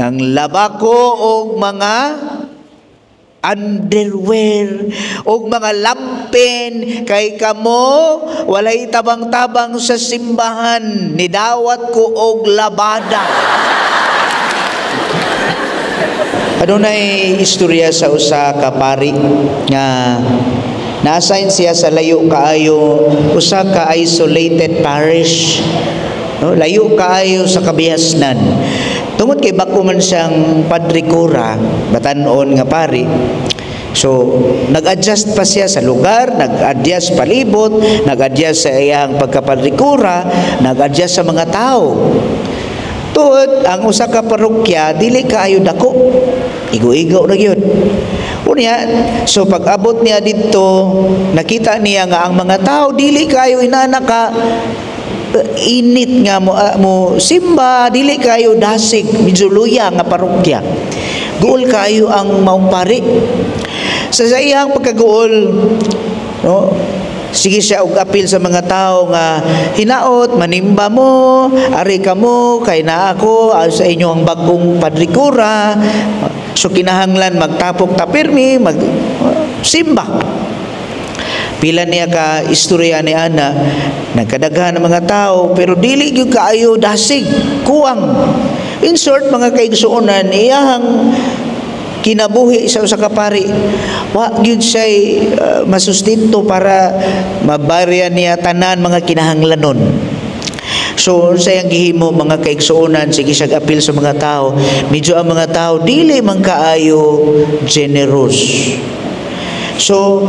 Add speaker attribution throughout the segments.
Speaker 1: Nang laba ko og mga underwear og mga lampin, kay kamo walay tabang-tabang sa simbahan, nidawat ko og labada. Adunay istorya sa usa ka pari nga na-assign siya sa layo kaayo, usa ka isolated parish, no? Layo kaayo sa kabihasnan. Tungod kay bako man siyang padrikura, batan-on nga pari. So, nag-adjust pa siya sa lugar, nag-adjust palibot, nag-adjust sa iyang pagkapadrikura, nag-adjust sa mga tao. Tuod, ang usa ka parokya, dili kaayo dako. Igo-igo na yun. Unya, so pag-abot niya dito, nakita niya nga ang mga tao, dili kaayo inanaka, init nga mo simba, dili kayo dasig, medyo luya nga parokya. Guol kayo ang maong pari. Sa iyang pagkaguol, no, sige siya og apil sa mga tao nga hinaot, manimba mo, ari ka mo, kay na ako sa inyo ang bagong padrikura. So kinahanglan magtapok tapirmi, simba. Pila niya ka istorya ni ana, nagkadaghan ng mga tao, pero dili gyud kaayo dasig, kuwang. In short, mga kaigsuonan, iyang kinabuhi sa usa ka pari, wa gyud siya masustinto para mabarya niya tanan mga kinahanglanon. So sa iyang gihimo, mga kaigsuonan, sige siya apil sa mga tao, medyo ang mga tao dili man kaayo generous. So,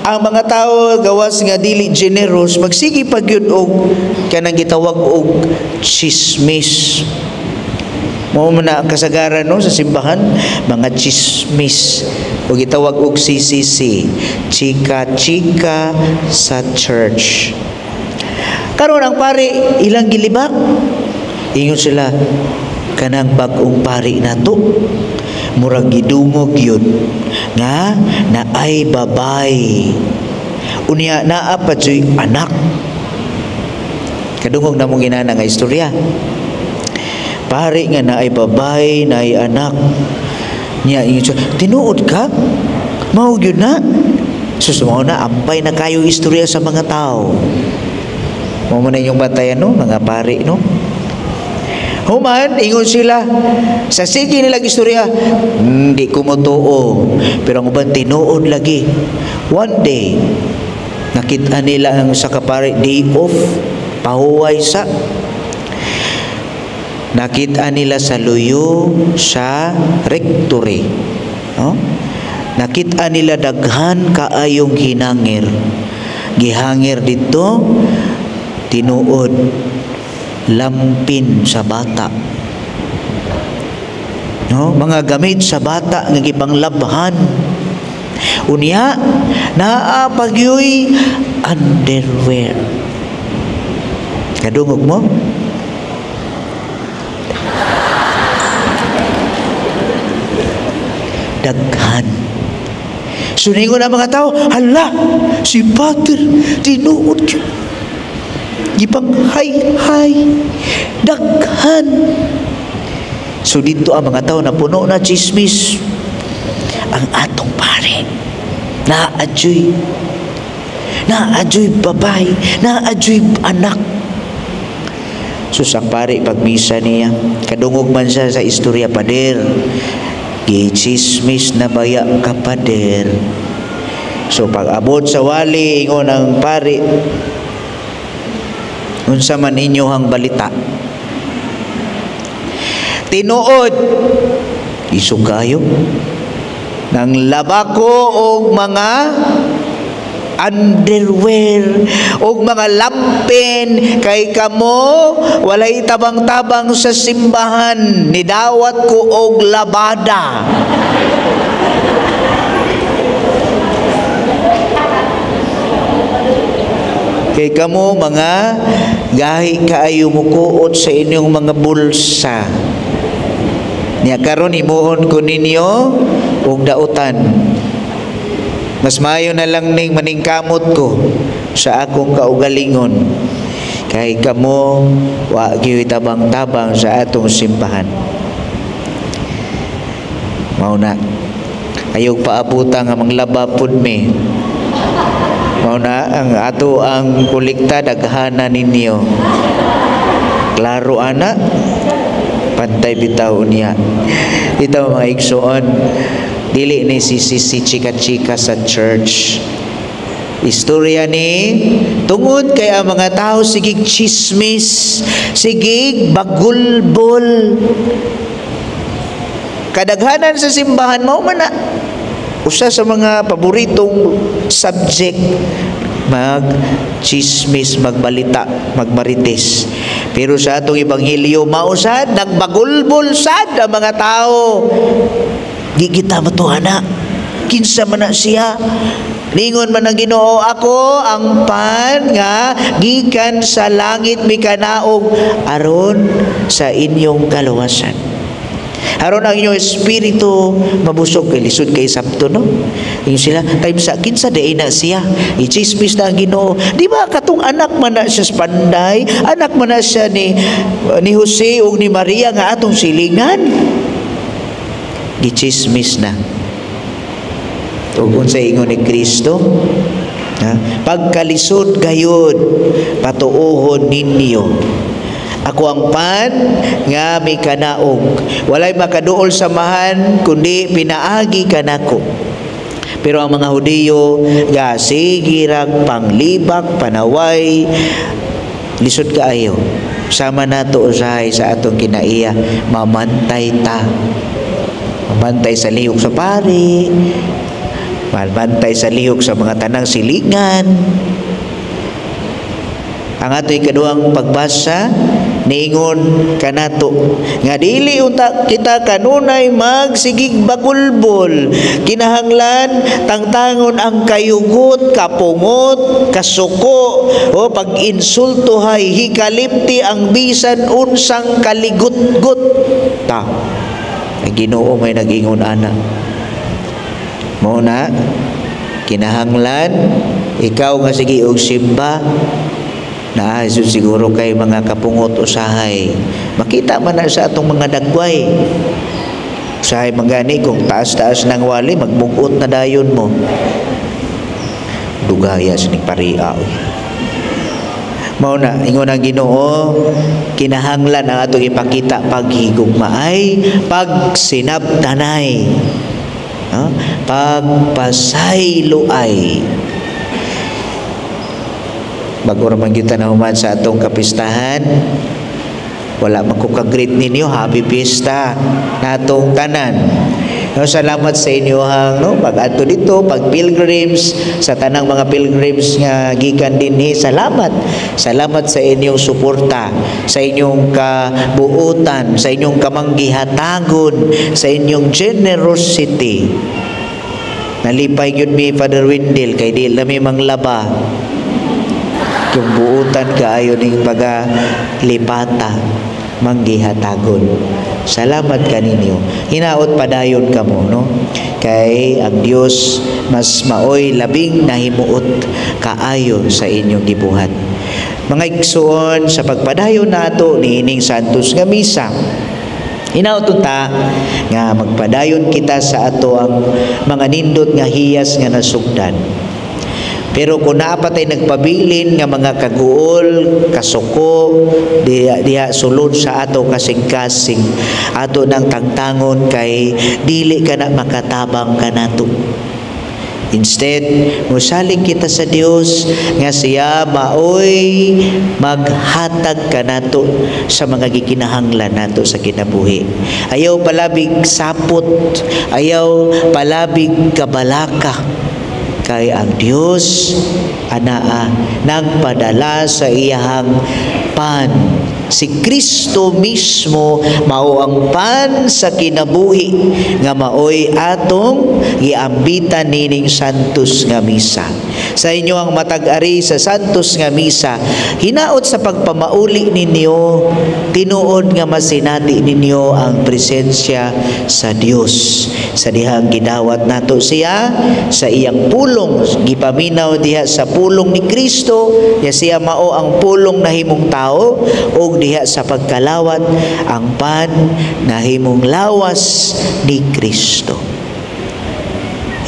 Speaker 1: ang mga tao gawas nga dili generous, magsigi pag yun og kanang gitawag og chismis. Mao man na kasagaran no sa simbahan, mga chismis. O gitawag og CCC, chika-chika sa church. Karon ang pari ilang gilibak, ingon sila, kanang bag-ong pari nato, murag gidungog yun nga naay babay, unya naa pa joy anak. Kadungog na mong ginana nga istorya, pari nga naay babay, naay anak niya. Tinuod ka, mao gyud na. Susumaw na, ampay na kayo istorya sa mga tao. Mao man na yung batayan no, mga pari no. Human, ingon sila, sa sige nilang istorya, hindi ko motuo, pero ang uban tinuod lagi. One day, nakita nila ang sa kapari, day off, pahuway sa, nakita nila sa luyo, sa rectory. No? Nakita nila daghan kaayong hinangir. Gihangir dito, tinuod, lampin sa bata, no, mga gamit sa bata nga gipanglabhan. Unya naa pagyoy underwear. Kadungog mo, daghan. Suningon ang mga tao, hala, si Pater tinuod yun, gipang hay daghan. So dito ang mga tao na puno na chismis, ang atong pare naadyoy babay, naadyoy anak. So sang pare pagmisa niya, kadungog man siya sa istorya, pader gichismis na baya ka pader. So pag abot sa wali, ingon ang pare, unsa man inyohang balita? Tinuod, isugayo, nang laba ko og mga underwear og mga lampin, kay kamo walay tabang-tabang sa simbahan, nidawat ko og labada. Kay kamo mga gahi kaayo mukuot sa inyong mga bulsa. Niya karon himuon ko ninyo og dautan. Mas maayo na lang ning maningkamot ko sa akong kaugalingon, kay kamo wa gyud tabang-tabang sa atong simbahan. Mao na. Ayog paabutan nga manglaba pud mi. Mao na ang ato ang kolekta daghana ninyo. Klaro ana. Pantay bitaw niya. Ito mga igsoon, dili ni si chika-chika sa church. Istorya ni tungod kay ang mga tao sigig chismis, sigig bagulbol. Kadaghanan sa simbahan mao man na usa sa mga paboritong subject mag-chismis, magbalita, magmarites. Pero sa atong ebanghelyo mausad nagbagulbol sad ang mga tao. Di kita matuhana. Kinsa man na siya? Lingon man ang Ginoo, ako ang pan nga gikan sa langit mikanaog aron sa inyong kaluwasan. Aron ang inyong espiritu mabusog kay lisod kay sabto no. Yung sila time sa kinsa day na siya. I-chismis na ang Ginoo. Di ba katong anak man na siya sa panday, anak man na siya ni Jose ug ni Maria nga atong silingan. Gichismis na. Ug unsay ingon ni Kristo? Pagkalisod gayud patuohon ninyo. Ako ang pan nga may kanaog. Walay makaduol samahan kundi pinaagi kanako. Pero ang mga Hudiyo sigirag panglibak panaway lisod kaayo. Sama nato usahay sa atong kinaiya mamantay ta. Mamantay sa lihok sa pari. Mamantay sa lihok sa mga tanang silingan. Ang ato ikaduhang pagbasa niingon kanato nga dili unta kita kanunay magsigig bagulbol, kinahanglan tangtangon ang kayugot, kapungot, kasuko o pag-insultuhay, hikalimti ang bisan unsang kaligut-gut ta. Ang Ginoo may nag-ingon ana. Mao na kinahanglan ikaw nga sige og simba na siguro kay mga kapungot usahay makita man na sa atong mga dagway usahay magani kung taas-taas ng wali magbugot na dayon mo dugaya sining paria. Mao na ingon ang Ginoo kinahanglan ang atong ipakita paghigugmaay, pagsinabtanay, pagpasayloay. Bago raman kita nahuman sa atong kapistahan, wala magkukagreet ninyo, happy pista na atong tanan. Salamat sa inyo pag-adto dito, pag pilgrims, sa tanang mga pilgrims nga gikan dinhi, salamat. Salamat sa inyong suporta, sa inyong kabuutan, sa inyong kamanggihatagon, sa inyong generosity. Nalipay gyud mi Father Wendell kay di lami manglaba. Kung buutan kaayo ning pagalipata manggihatagon. Salamat kaninyo. Hinaot padayon kamo no. Kay ang Dios mas maoy labing nahimuot kaayo sa inyong gibuhat. Mga igsoon sa pagpadayon nato niining Santos nga misa. Hinaot ta nga magpadayon kita sa ato ang mga nindot nga hiyas nga nasugdan. Pero kung naapatay nagpabilin nga mga kaguol, kasuko, diha sulod sa ato kasing-kasing, ato nang tangtangon kay dili ka na makatabang ka nato. Instead, musaling kita sa Dios nga siya maoy maghatag ka nato sa mga gikinahanglan nato sa kinabuhi. Ayaw palabig sapot, ayaw palabig kabalaka. Kay ang Dios anaa nagpadala sa iyahang pan. Si Kristo mismo mao ang pan sa kinabuhi nga maoy atong giambitan nining Santos nga misa. Sa inyo ang matag-ari sa santos nga misa, hinaot sa pagpamauli ninyo, tinuod nga masinati ninyo ang presensya sa Dios. Sa dihang gidawat nato siya sa iyang pulong, gipaminaw diha sa pulong ni Kristo, ya siya mao ang pulong na himong tao, ug diha sa pagkalawat ang pan na himong lawas ni Kristo.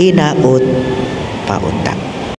Speaker 1: Hinaot paunta.